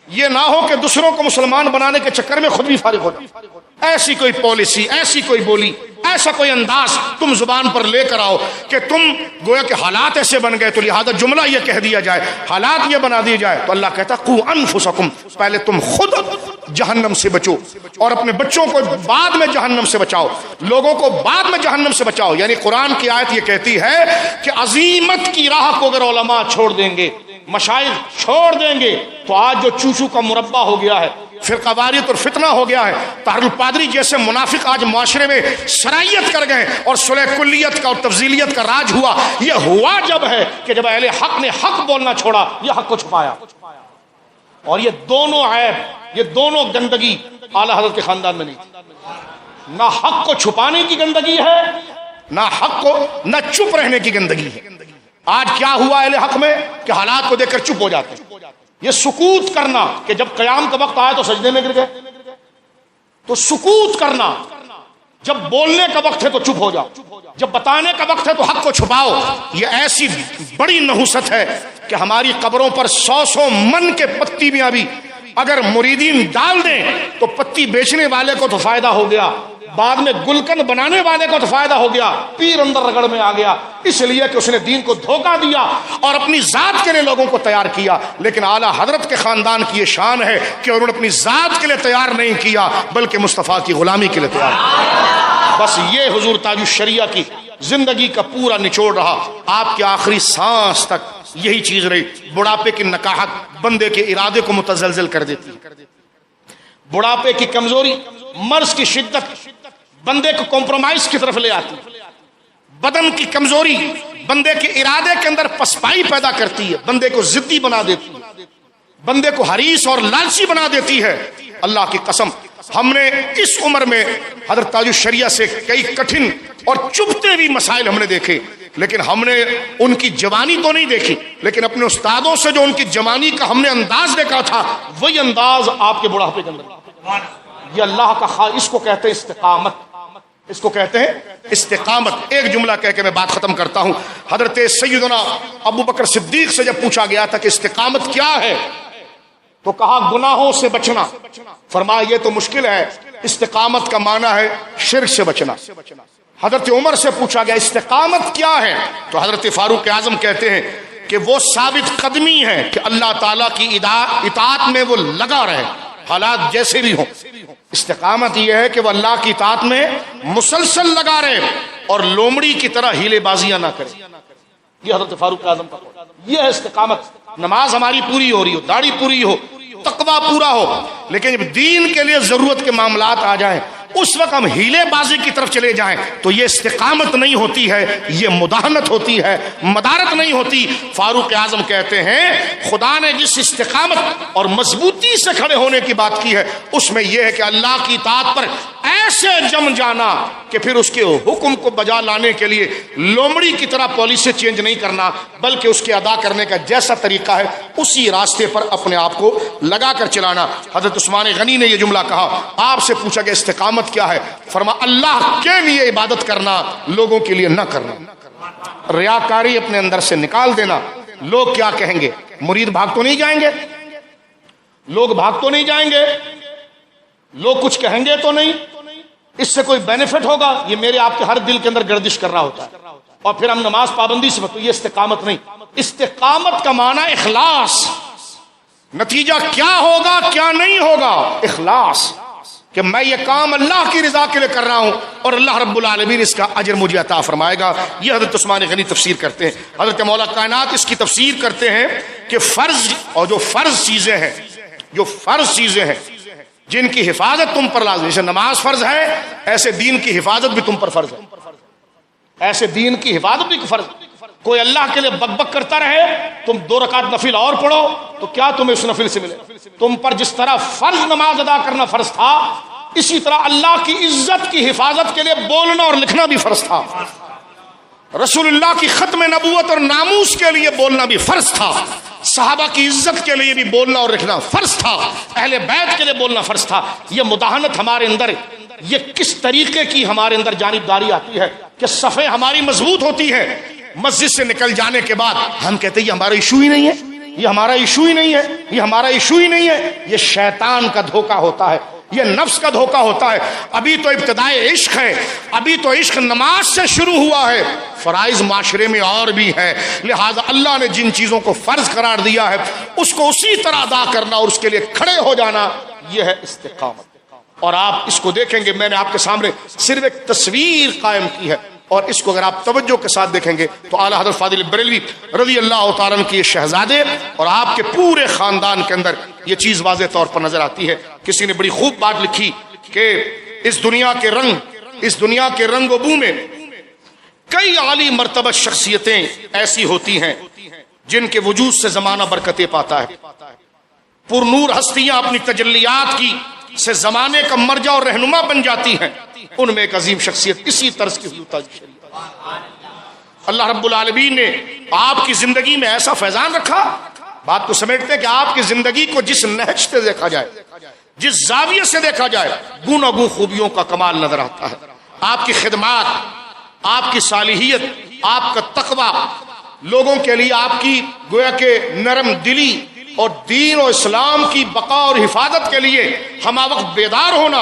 یہ نہ ہو کہ دوسروں کو مسلمان بنانے کے چکر میں خود بھی فارغ ہو جائے۔ ایسی کوئی پالیسی، ایسی کوئی بولی، ایسا کوئی انداز تم زبان پر لے کر آؤ کہ تم گویا کہ حالات ایسے بن گئے تو لہذا جملہ یہ کہہ دیا جائے، حالات یہ بنا دیے جائے، تو اللہ کہتا قوا انفسکم، پہلے تم خود جہنم سے بچو اور اپنے بچوں کو بعد میں جہنم سے بچاؤ، لوگوں کو بعد میں جہنم سے بچاؤ۔ یعنی قرآن کی آیت یہ کہتی ہے کہ عزیمت کی راہ کو اگر علماء چھوڑ دیں گے، مشائخ چھوڑ دیں گے، تو آج جو چوچو کا مربع ہو گیا ہے، فرقہ واریت اور فتنہ ہو گیا ہے، طاہر القادری جیسے منافق آج معاشرے میں سرائیت کر گئے اور صلح کلیت کا اور تفضیلیت کا راج ہوا، یہ ہوا جب ہے کہ جب اہل حق نے حق بولنا چھوڑا، یہ حق کو چھپایا، اور یہ دونوں عیب، یہ دونوں گندگی اعلی حضرت کے خاندان میں نہیں تھی۔ نہ حق کو چھپانے کی گندگی ہے، نہ حق کو نہ چپ رہنے کی گندگی ہے۔ آج کیا ہوا اہل حق میں کہ حالات کو دیکھ کر چپ ہو جاتے ہیں۔ یہ سکوت کرنا کہ جب قیام کا وقت آیا تو سجدے میں گر گئے، تو سکوت کرنا، جب بولنے کا وقت ہے تو چپ ہو جاؤ، جب بتانے کا وقت ہے تو حق کو چھپاؤ، یہ ایسی بڑی نحوست ہے کہ ہماری قبروں پر 100 من کے پتی میاں بھی اگر مریدین ڈال دیں تو پتی بیچنے والے کو تو فائدہ ہو گیا، بعد میں گلکن بنانے والے کو تو فائدہ ہو گیا، پیر اندر رگڑ میں آ گیا، اس لیے کہ اس نے دین کو دھوکہ دیا اور اپنی ذات کے لیے لوگوں کو تیار کیا۔ لیکن اعلیٰ حضرت کے خاندان کی یہ شان ہے کہ انہوں نے اپنی ذات کے لیے تیار نہیں کیا بلکہ مصطفیٰ کی غلامی کے لیے تیار کیا۔ بس یہ حضور تاج الشریعہ کی زندگی کا پورا نچوڑ رہا، آپ کے آخری سانس تک یہی چیز رہی۔ بڑھاپے کی نکاحت بندے کے ارادے کو متزلزل کر دیتی، بڑھاپے کی کمزوری، مرض کی شدت بندے کو کمپرومائز کی طرف لے آتی، بدن کی کمزوری بندے کے ارادے کے اندر پسپائی پیدا کرتی ہے، بندے کو ضدی بنا دیتی ہے، بندے کو حریص اور لالچی بنا دیتی ہے۔ اللہ کی قسم ہم نے اس عمر میں حضرت تاج الشریعہ سے کئی کٹھن اور چبھتے بھی مسائل ہم نے دیکھے، لیکن ہم نے ان کی جوانی تو نہیں دیکھی، لیکن اپنے استادوں سے جو ان کی جوانی کا ہم نے انداز دیکھا تھا وہی انداز آپ کے بڑھاپے کے اندر۔ یہ اللہ کا اس کو کہتے ہیں استقامت، اس کو کہتے ہیں استقامت۔ ایک جملہ کہہ کے میں بات ختم کرتا ہوں۔ حضرت سیدنا ابو بکر صدیق سے جب پوچھا گیا تھا کہ استقامت کیا ہے تو کہا گناہوں سے بچنا، فرمایا یہ تو مشکل ہے، استقامت کا معنی ہے شرک سے بچنا۔ حضرت عمر سے پوچھا گیا استقامت کیا ہے تو حضرت فاروق اعظم کہتے ہیں کہ وہ ثابت قدمی ہے کہ اللہ تعالیٰ کی اطاعت میں وہ لگا رہے حالات جیسے بھی ہوں۔ استقامت یہ ہے کہ وہ اللہ کی اطاعت میں مسلسل لگا رہے اور لومڑی کی طرح ہیلے بازیاں نہ کرے۔ یہ حضرت فاروق اعظم کا قول، یہ ہے استقامت۔ نماز ہماری پوری ہو رہی ہو، داڑھی پوری ہو، تقویٰ پورا ہو، لیکن جب دین کے لیے ضرورت کے معاملات آ جائیں اس وقت ہم ہیلے بازی کی طرف چلے جائیں تو یہ استقامت نہیں ہوتی ہے، یہ مداہنت ہوتی ہے، مدارت نہیں ہوتی۔ فاروق اعظم کہتے ہیں خدا نے جس استقامت اور مضبوطی سے کھڑے ہونے کی بات کی ہے اس میں یہ ہے کہ اللہ کی اطاعت پر ایسے جم جانا کہ پھر اس کے حکم کو بجا لانے کے لیے لومڑی کی طرح پالیسی چینج نہیں کرنا، بلکہ اس کے ادا کرنے کا جیسا طریقہ ہے اسی راستے پر اپنے آپ کو لگا کر چلانا۔ حضرت عثمان غنی نے یہ جملہ کہا، آپ سے پوچھا کہ استقامت کیا ہے؟ فرما اللہ کے لیے عبادت کرنا، لوگوں کے لیے نہ کرنا، ریاکاری اپنے اندر سے نکال دینا۔ لوگ کیا کہیں گے؟ مرید بھاگ تو نہیں جائیں گے؟ لوگ بھاگ تو نہیں جائیں گے؟ لوگ کچھ کہیں گے تو نہیں؟ اس سے کوئی بینیفٹ ہوگا؟ یہ میرے آپ کے ہر دل کے اندر گردش کر رہا ہوتا ہے۔ اور پھر ہم نماز پابندی سے تو یہ استقامت نہیں۔ استقامت کا معنی اخلاص، نتیجہ کیا ہوگا کیا نہیں ہوگا، اخلاص، کہ میں یہ کام اللہ کی رضا کے لیے کر رہا ہوں اور اللہ رب العالمین اس کا اجر مجھے عطا فرمائے گا۔ یہ حضرت عثمان غنی تفسیر کرتے ہیں۔ حضرت مولا کائنات اس کی تفسیر کرتے ہیں کہ فرض اور جو فرض چیزیں ہیں، جو فرض چیزیں ہیں جن کی حفاظت تم پر لازم، جیسے نماز فرض ہے ایسے دین کی حفاظت بھی تم پر فرض ہے، ایسے دین کی حفاظت بھی فرض ہے۔ کوئی اللہ کے لیے بک بک کرتا رہے، تم 2 رکعت نفل اور پڑھو تو کیا تمہیں اس نفل سے ملے؟ تم پر جس طرح فرض نماز ادا کرنا فرض تھا، اسی طرح اللہ کی عزت کی حفاظت کے لیے بولنا اور لکھنا بھی فرض تھا۔ رسول اللہ کی ختم نبوت اور ناموس کے لیے بولنا بھی فرض تھا، صحابہ کی عزت کے لیے بھی بولنا اور لکھنا فرض تھا، اہل بیت کے لیے بولنا فرض تھا۔ یہ مداہنت ہمارے اندر، یہ کس طریقے کی ہمارے اندر جانبداری آتی ہے کہ صفیں ہماری مضبوط ہوتی ہے، مسجد سے نکل جانے کے بعد ہم کہتے ہیں یہ ہمارا ایشو ہی نہیں ہے، یہ ہمارا ایشو ہی نہیں ہے، یہ ہمارا ایشو ہی نہیں ہے۔ یہ شیطان کا دھوکہ ہوتا ہے، یہ نفس کا دھوکہ ہوتا ہے۔ ابھی تو ابتدائے عشق ہے، ابھی تو عشق نماز سے شروع ہوا ہے، فرائض معاشرے میں اور بھی ہے، لہذا اللہ نے جن چیزوں کو فرض قرار دیا ہے اس کو اسی طرح ادا کرنا اور اس کے لیے کھڑے ہو جانا، یہ ہے استقامت۔ اور آپ اس کو دیکھیں گے، میں نے آپ کے سامنے صرف ایک تصویر قائم کی ہے، اور اس کو اگر آپ توجہ کے ساتھ دیکھیں گے تو اعلیٰ حضرت فاضل بریلوی رضی اللہ تعالیٰ عنہ کے شہزادے اور آپ کے پورے خاندان کے اندر یہ چیز واضح طور پر نظر آتی ہے۔ کسی نے بڑی خوب بات لکھی کہ اس دنیا کے رنگ و بو میں کئی عالی مرتبہ شخصیتیں ایسی ہوتی ہیں جن کے وجود سے زمانہ برکتیں پاتا ہے، پر نور ہستیاں اپنی تجلیات کی سے زمانے کا مرجع اور رہنما بن جاتی ہیں۔ ان میں ایک عظیم شخصیت اسی طرز کی حضور تاج شریف۔ اللہ رب العالمین نے آپ کی زندگی میں ایسا فیضان رکھا، بات کو سمیٹتے کہ آپ کی زندگی کو جس نہج سے دیکھا جائے، جس زاویے سے دیکھا جائے، گوناگوں خوبیوں کا کمال نظر آتا ہے۔ آپ کی خدمات، آپ کی صالحیت، آپ کا تقوی، لوگوں کے لیے آپ کی گویا کہ نرم دلی اور دین و اسلام کی بقا اور حفاظت کے لیے ہمہ وقت بیدار ہونا،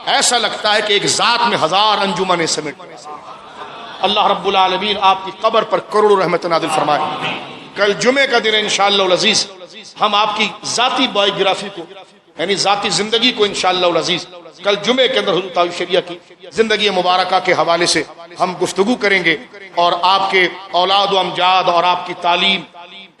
ایسا لگتا ہے کہ ایک ذات میں 1000 انجمنیں سمیٹ۔ اللہ رب العالمین آپ کی قبر پر کروڑوں رحمت نازل فرمائے۔ کل جمعے کا دن انشاءاللہ العزیز ہم آپ کی ذاتی بایوگرافی کو، یعنی ذاتی زندگی کو انشاءاللہ العزیز کل جمعے کے اندر حضور تاج شریعہ کی زندگی مبارکہ کے حوالے سے ہم گفتگو کریں گے، اور آپ کے اولاد و امجاد اور آپ کی تعلیم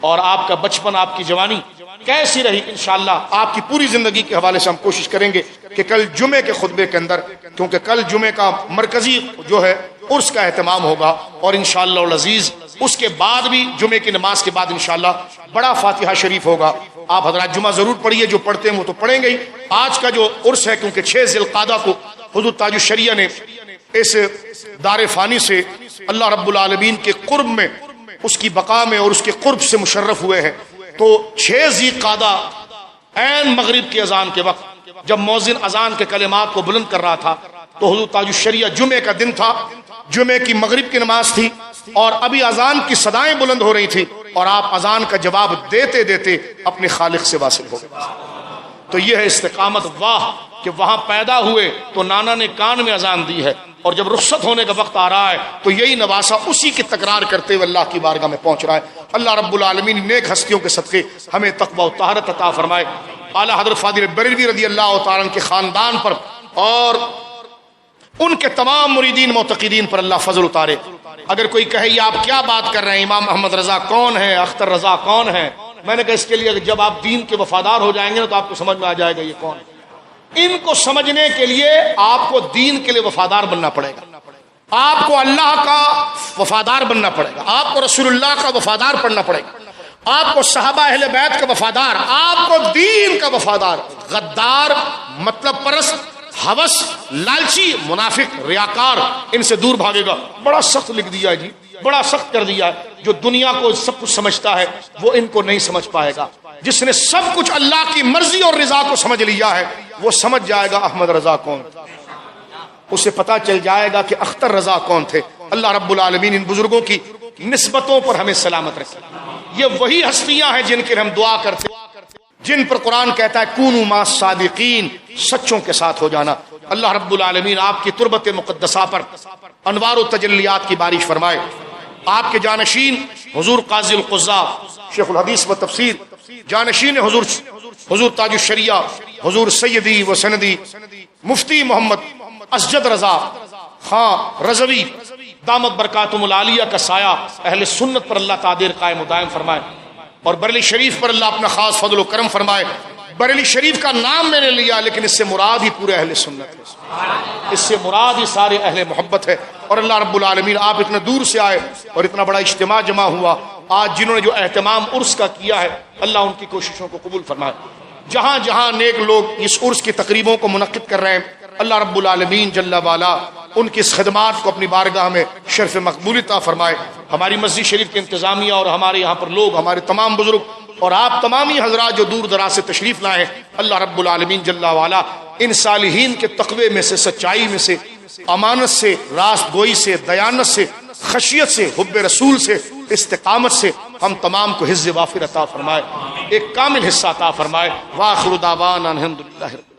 اور آپ کا بچپن، آپ کی جوانی کیسی رہی، انشاءاللہ آپ کی پوری زندگی کے حوالے سے ہم کوشش کریں گے کہ کل جمعے کے خطبے کے اندر، کیونکہ کل جمعے کا مرکزی جو ہے عرس کا اہتمام ہوگا، اور انشاءاللہ العزیز اس کے بعد بھی جمعے کی نماز کے بعد انشاءاللہ بڑا فاتحہ شریف ہوگا۔ آپ حضرات جمعہ ضرور پڑھیے، جو پڑھتے ہیں وہ تو پڑھیں گے ہی۔ آج کا جو عرس ہے، کیونکہ 6 ذی القعدہ کو حضور تاج الشریعہ نے اس دار فانی سے اللہ رب العالمین کے قرب میں، اس کی بقا میں اور اس کے قرب سے مشرف ہوئے ہیں، تو 6 ذی القعدہ عین مغرب کی اذان کے وقت جب مؤذن اذان کے کلمات کو بلند کر رہا تھا تو حضور تاج الشریعہ جمعے کا دن تھا، جمعے کی مغرب کی نماز تھی، اور ابھی اذان کی صدائیں بلند ہو رہی تھی، اور آپ اذان کا جواب دیتے دیتے اپنے خالق سے واصل ہو گئے۔ تو یہ ہے استقامت۔ واہ کہ وہاں پیدا ہوئے تو نانا نے کان میں اذان دی ہے، اور جب رخصت ہونے کا وقت آ رہا ہے تو یہی نواسا اسی کی تکرار کرتے ہوئے اللہ کی بارگاہ میں پہنچ رہا ہے۔ اللہ رب العالمین نیک ہستیوں کے صدقے ہمیں تقوی و طہارت عطا فرمائے۔ اعلیٰ حضرت فاضل بریلوی رضی اللہ تعالیٰ عنہ کے خاندان پر اور ان کے تمام مریدین معتقدین پر اللہ فضل اتارے۔ اگر کوئی کہے یہ آپ کیا بات کر رہے ہیں، امام محمد رضا کون ہے، اختر رضا کون ہے، میں نے کہا اس کے لیے جب آپ دین کے وفادار ہو جائیں گے نا تو آپ کو سمجھ میں آ جائے گا یہ کون ہے۔ ان کو سمجھنے کے لیے آپ کو دین کے لیے وفادار بننا پڑے گا، آپ کو اللہ کا وفادار بننا پڑے گا، آپ کو رسول اللہ کا وفادار پڑھنا پڑے گا، آپ کو صحابہ اہل بیت کا وفادار، آپ کو دین کا وفادار۔ غدار، مطلب پرست، ہوس، لالچی، منافق، ریاکار، ان سے دور بھاگے گا۔ بڑا سخت لکھ دیا ہے جی، بڑا سخت کر دیا ہے۔ جو دنیا کو سب کچھ سمجھتا ہے وہ ان کو نہیں سمجھ پائے گا، جس نے سب کچھ اللہ کی مرضی اور رضا کو سمجھ لیا ہے وہ سمجھ جائے گا احمد رضا کون، اسے پتا چل جائے گا کہ اختر رضا کون تھے۔ اللہ رب العالمین ان بزرگوں کی نسبتوں پر ہمیں سلامت رکھے۔ یہ وہی ہستیاں ہیں جن کے ہم دعا کرتے ہیں، جن پر قرآن کہتا ہے کونوا مع الصادقین، سچوں کے ساتھ ہو جانا۔ اللہ رب العالمین آپ کی تربت مقدسہ پر انوار و تجلیات کی بارش فرمائے۔ آپ کے جانشین حضور قاضی القضاء شیخ الحدیث و تفسیر، جانشین حضور تاج الشریعہ حضور سیدی و سندی مفتی محمد اسجد رضا خان رضوی دامت برکاتہم العالیہ کا سایہ اہل سنت پر اللہ تعالی قائم و دائم فرمائے، اور بریلی شریف پر اللہ اپنا خاص فضل و کرم فرمائے۔ بریلی شریف کا نام میں نے لیا لیکن اس سے مراد ہی پورے اہل سنت ہے، اس سے مراد ہی سارے اہل محبت ہے۔ اور اللہ رب العالمین آپ اتنے دور سے آئے اور اتنا بڑا اجتماع جمع ہوا، آج جنہوں نے جو اہتمام عرس کا کیا ہے اللہ ان کی کوششوں کو قبول فرمائے۔ جہاں جہاں نیک لوگ اس عرس کی تقریبوں کو منعقد کر رہے ہیں اللہ رب العالمین جل والا ان کی اس خدمات کو اپنی بارگاہ میں شرف مقبولیت فرمائے۔ ہماری مسجد شریف کے انتظامیہ اور ہمارے یہاں پر لوگ، ہمارے تمام بزرگ اور آپ تمامی حضرات جو دور دراز سے تشریف لائے ہیں، اللہ رب العالمین جل والا ان صالحین کے تقوی میں سے، سچائی میں سے، امانت سے، راست گوئی سے، دیانت سے، خشیت سے، حب رسول سے، استقامت سے ہم تمام کو حظ وافر عطا فرمائے، ایک کامل حصہ عطا فرمائے۔ وآخر دعوانا الحمدللہ۔